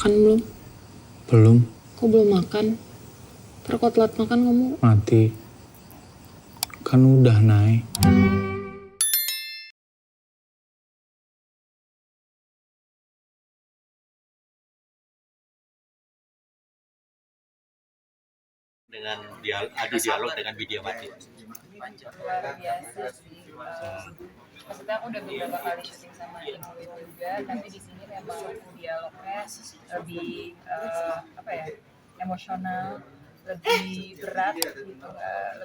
Makan belum? Belum. Kok belum makan? Ntar kok telat makan kamu mati. Kan udah, Nay. Dengan adu dialog dengan Widiawati. Luar biasa sih. Maksudnya aku udah beberapa kali syuting sama Inul juga, tapi di sini memang dialognya lebih emosional, lebih berat gitu,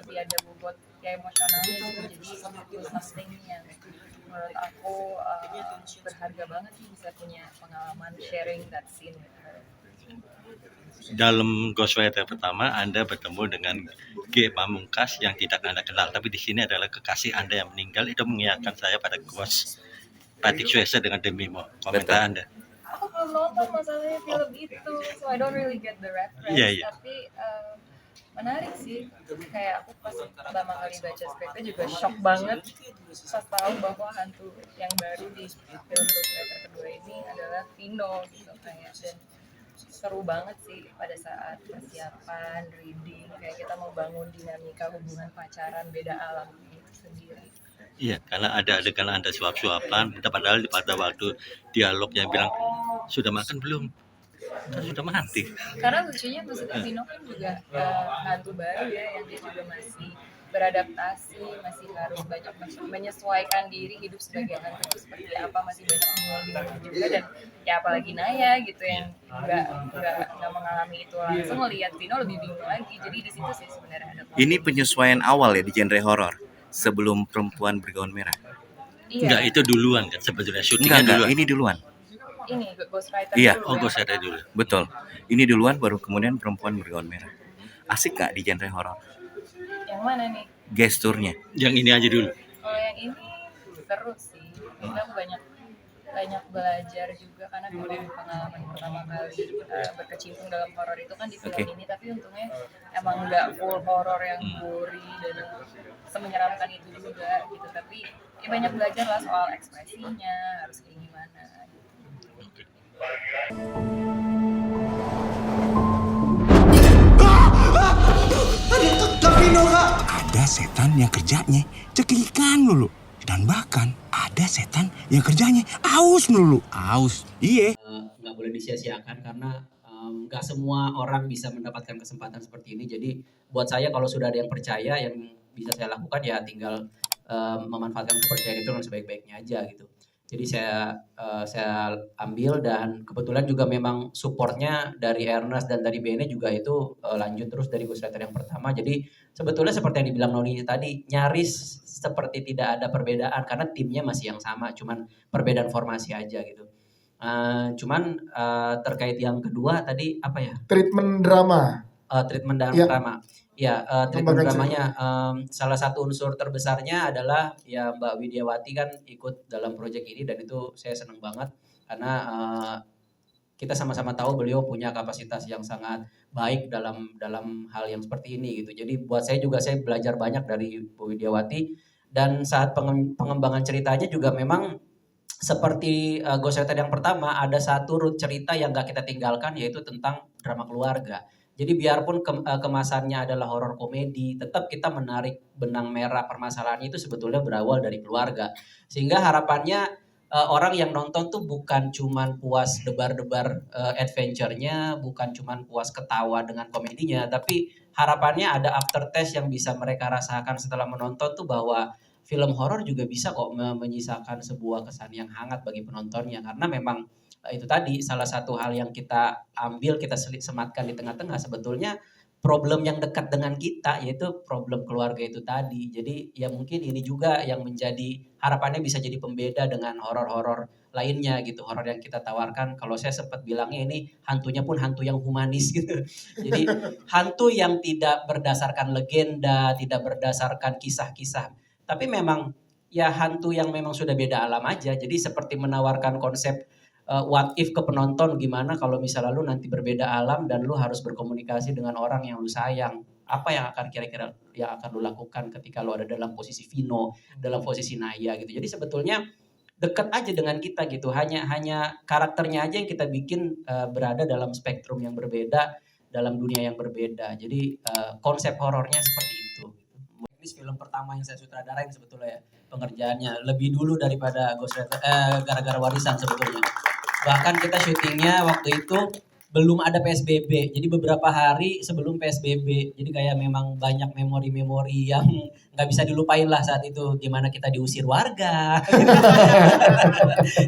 lebih ada bobot ya emosionalnya gitu. Jadi itu something yang menurut aku berharga banget sih bisa punya pengalaman sharing that scene with her. Dalam Ghostwriter pertama Anda bertemu dengan G. Pamungkas yang tidak Anda kenal, tapi di sini adalah kekasih Anda yang meninggal. Itu mengingatkan saya pada Ghost Patrick Swayze dengan Demi Moore. Komentar Anda. Aku belum nonton masalahnya film itu, so I don't really get the reference. Iya. Tapi menarik sih. Kayak aku pas pertama kali baca skripnya juga shock banget pas tahu bahwa hantu yang baru di film Ghostwriter kedua ini adalah Vino gitu kayak. Dan seru banget sih pada saat persiapan reading, kayak kita mau bangun dinamika hubungan pacaran beda alam itu sendiri. Iya, karena ada adegan Anda suap-suapan, padahal pada waktu dialognya bilang, sudah makan belum? Kan sudah mati. Karena lucunya maksudnya Vino kan juga hantu baru ya, yang dia juga masih beradaptasi, masih harus banyak menyesuaikan diri hidup sebagai hantu itu seperti apa, masih banyak bingung juga. Dan ya apalagi Naya gitu yang nggak mengalami itu langsung, ngelihat Vino lebih bingung lagi. Jadi di situ sih sebenarnya ada Ini penyesuaian awal ya di genre horor sebelum Perempuan Bergaun Merah. Iya. Enggak, itu duluan kan sebetulnya, syutingnya Enggak, duluan. ini duluan. Ini Ghostwriter Iya. dulu. Oh, Ghostwriter dulu. Betul. Ini duluan baru kemudian Perempuan Bergaun Merah. Asik gak di genre horor? Yang mana nih? Gesturnya. Yang ini aja dulu. Kalau yang ini seru sih. Kita banyak belajar juga karena film pengalaman pertama kali berkecimpung dalam horor itu kan di film ini, tapi untungnya emang nggak full horor yang gory dan semenyeramkan itu juga gitu. Tapi ya banyak belajar lah soal ekspresinya harus kayak gimana gitu. Ada setan yang kerjanya cekikikan dulu. Dan bahkan ada setan yang kerjanya aus melulu. Aus, iya. Nggak boleh disia-siakan karena nggak semua orang bisa mendapatkan kesempatan seperti ini. Jadi buat saya kalau sudah ada yang percaya, yang bisa saya lakukan ya tinggal memanfaatkan kepercayaan itu dengan sebaik-baiknya aja gitu. Jadi saya ambil, dan kebetulan juga memang supportnya dari Ernest dan dari Bene juga itu lanjut terus dari Ghostwriter yang pertama. Jadi sebetulnya seperti yang dibilang Noni tadi, nyaris seperti tidak ada perbedaan karena timnya masih yang sama, cuman perbedaan formasi aja gitu. Terkait yang kedua tadi apa ya? Treatment drama. Treatment Ya. drama. Ya, treatment dramanya salah satu unsur terbesarnya adalah ya Mbak Widiawati kan ikut dalam proyek ini, dan itu saya senang banget karena kita sama-sama tahu beliau punya kapasitas yang sangat baik dalam hal yang seperti ini gitu. Jadi buat saya juga, saya belajar banyak dari Bu Widiawati, dan saat pengembangan ceritanya juga memang seperti Ghostwriter yang pertama, ada satu root cerita yang gak kita tinggalkan, yaitu tentang drama keluarga. Jadi biarpun kemasannya adalah horor komedi, tetap kita menarik benang merah permasalahannya itu sebetulnya berawal dari keluarga. Sehingga harapannya orang yang nonton tuh bukan cuman puas debar-debar adventure-nya, bukan cuman puas ketawa dengan komedinya, tapi harapannya ada aftertaste yang bisa mereka rasakan setelah menonton tuh, bahwa film horor juga bisa kok menyisakan sebuah kesan yang hangat bagi penontonnya. Karena memang itu tadi salah satu hal yang kita ambil, kita sematkan di tengah-tengah, sebetulnya problem yang dekat dengan kita, yaitu problem keluarga itu tadi. Jadi ya mungkin ini juga yang menjadi harapannya bisa jadi pembeda dengan horor-horor lainnya gitu. Horor yang kita tawarkan, kalau saya sempat bilangnya ini hantunya pun hantu yang humanis gitu. Jadi hantu yang tidak berdasarkan legenda, tidak berdasarkan kisah-kisah, tapi memang ya hantu yang memang sudah beda alam aja. Jadi seperti menawarkan konsep what if ke penonton, gimana kalau misalnya lu nanti berbeda alam dan lu harus berkomunikasi dengan orang yang lu sayang. Apa yang akan kira-kira yang akan lu lakukan ketika lu ada dalam posisi Vino, dalam posisi Naya gitu. Jadi sebetulnya dekat aja dengan kita gitu. Hanya karakternya aja yang kita bikin berada dalam spektrum yang berbeda, dalam dunia yang berbeda. Jadi konsep horornya seperti itu. Ini film pertama yang saya sutradarain sebetulnya ya, pengerjaannya lebih dulu daripada Ghost Rider, Gara-gara Warisan sebetulnya. Bahkan kita syutingnya waktu itu belum ada PSBB, jadi beberapa hari sebelum PSBB. Jadi kayak memang banyak memori-memori yang nggak bisa dilupain lah saat itu. Gimana kita diusir warga.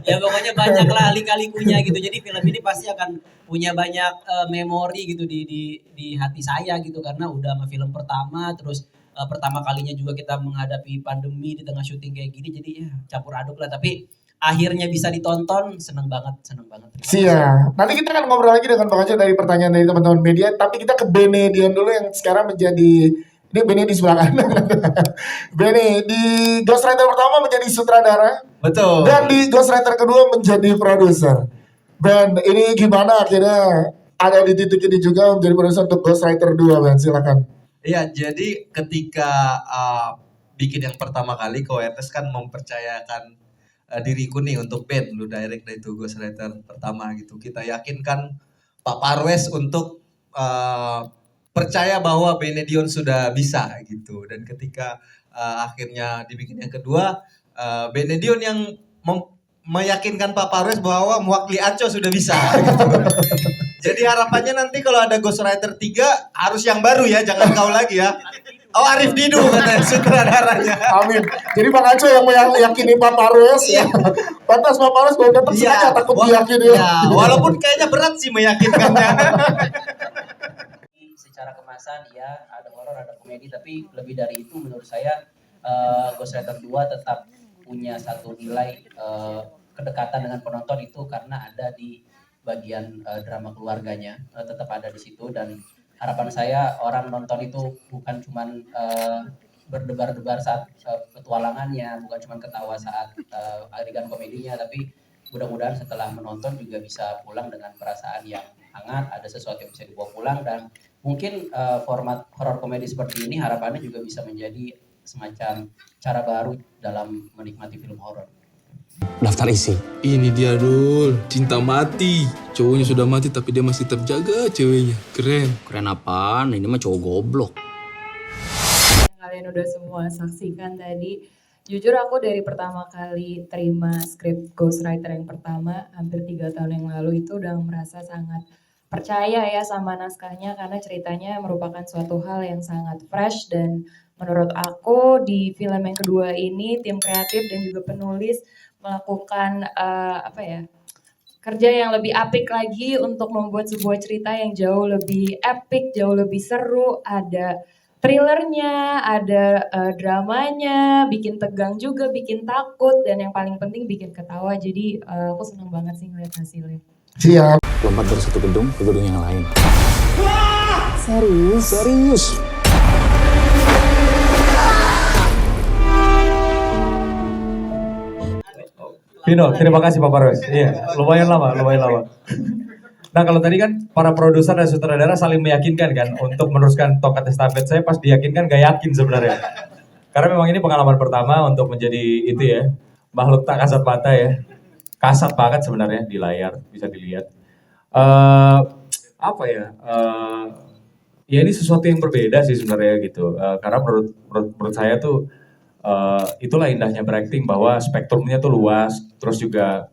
Ya pokoknya banyak lah lika-likunya gitu. Jadi film ini pasti akan punya banyak memori gitu di hati saya gitu. Karena udah sama film pertama, terus pertama kalinya juga kita menghadapi pandemi di tengah syuting kayak gini. Jadi ya campur aduk lah, tapi akhirnya bisa ditonton, seneng banget. Siap. Nanti kita akan ngobrol lagi dengan Bang Aco dari pertanyaan dari teman-teman media. Tapi kita ke Benedion dulu yang sekarang menjadi, ini Bene di sebelah kanan. Bene di Ghost Rider pertama menjadi sutradara. Betul. Dan di Ghost Rider kedua menjadi produser. Ben, ini gimana akhirnya ada di titik ini juga menjadi produser untuk Ghost Rider 2, Ben? Silakan. Iya, jadi ketika bikin yang pertama kali, KWRTS kan mempercayakan diriku nih untuk band lu direct dari itu Ghost Rider pertama gitu. Kita yakinkan Pak Parwes untuk percaya bahwa Benedion sudah bisa gitu. Dan ketika akhirnya dibikin yang kedua, Benedion yang meyakinkan Pak Parwes bahwa mewakili Aco sudah bisa gitu. Jadi harapannya nanti kalau ada Ghost Rider 3 harus yang baru ya, jangan kau lagi ya. Oh, Arif Didu katanya sutradaranya. Amin. Jadi Bang Aco yang meyakini Pak Parwes ya. Pantas Pak Parwes baru datang sengaja takut diyakini. Ya, walaupun kayaknya berat sih meyakinkannya. Secara kemasan ya ada horor, ada komedi, tapi lebih dari itu menurut saya Ghost Rider 2 tetap punya satu nilai kedekatan dengan penonton itu karena ada di bagian drama keluarganya, tetap ada di situ. Dan harapan saya orang nonton itu bukan cuman berdebar-debar saat petualangannya, bukan cuman ketawa saat adegan komedinya, tapi mudah-mudahan setelah menonton juga bisa pulang dengan perasaan yang hangat, ada sesuatu yang bisa dibawa pulang. Dan mungkin format horor komedi seperti ini harapannya juga bisa menjadi semacam cara baru dalam menikmati film horor. Daftar isi. Ini dia Dul, cinta mati. Cowoknya sudah mati tapi dia masih terjaga ceweknya. Keren. Keren apaan? Ini mah cowok goblok. Kalian udah semua saksikan tadi. Jujur aku dari pertama kali terima skrip Ghost Rider yang pertama, hampir 3 tahun yang lalu itu udah merasa sangat percaya ya sama naskahnya karena ceritanya merupakan suatu hal yang sangat fresh. Dan menurut aku di film yang kedua ini tim kreatif dan juga penulis melakukan kerja yang lebih apik lagi untuk membuat sebuah cerita yang jauh lebih epic, jauh lebih seru. Ada thrillernya, ada dramanya, bikin tegang juga, bikin takut, dan yang paling penting bikin ketawa. Jadi aku senang banget sih ngeliat hasilnya. Siap. Lompat dari satu gedung ke gedung yang lain. Serius. Vino, terima kasih Pak Parwes. Iya, lumayan lama. Nah, kalau tadi kan para produser dan sutradara saling meyakinkan kan untuk meneruskan tongkat estafet. Saya pas diyakinkan gak yakin sebenarnya. Karena memang ini pengalaman pertama untuk menjadi itu ya, makhluk tak kasat mata ya. Kasat banget sebenarnya di layar, bisa dilihat. Ya ini sesuatu yang berbeda sih sebenarnya gitu. Karena menurut saya tuh itulah indahnya berakting, bahwa spektrumnya tuh luas, terus juga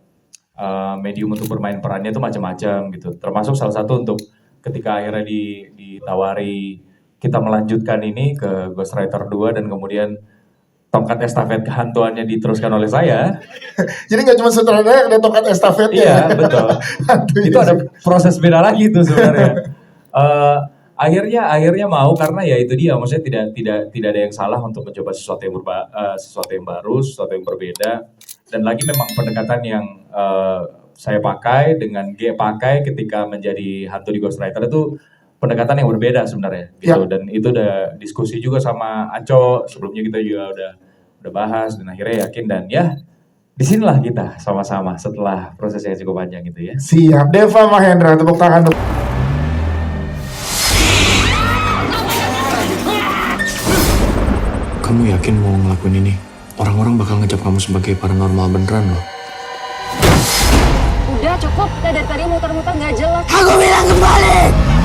medium untuk bermain perannya tuh macam-macam gitu. Termasuk salah satu untuk ketika akhirnya ditawari kita melanjutkan ini ke Ghost Rider 2 dan kemudian tongkat estafet kehantuannya diteruskan oleh saya. Jadi nggak cuma sutradara yang ada tongkat estafetnya. Iya, betul. Itu ada proses beda lagi tuh sebenarnya. Akhirnya mau, karena ya itu dia, maksudnya tidak ada yang salah untuk mencoba sesuatu yang baru, sesuatu yang berbeda. Dan lagi memang pendekatan yang saya pakai dengan pakai ketika menjadi hantu di Ghost Rider itu pendekatan yang berbeda sebenarnya gitu. Ya. Dan itu udah diskusi juga sama Aco, sebelumnya kita juga udah bahas dan akhirnya yakin, dan ya disinilah kita sama-sama setelah proses yang cukup panjang gitu ya. Siap. Deva Mahendra, tepuk tangan dulu. Kamu yakin mau ngelakuin ini? Orang-orang bakal ngecap kamu sebagai paranormal beneran loh. Udah cukup, kita dari tadi muter-muter nggak jelas. Aku bilang kembali.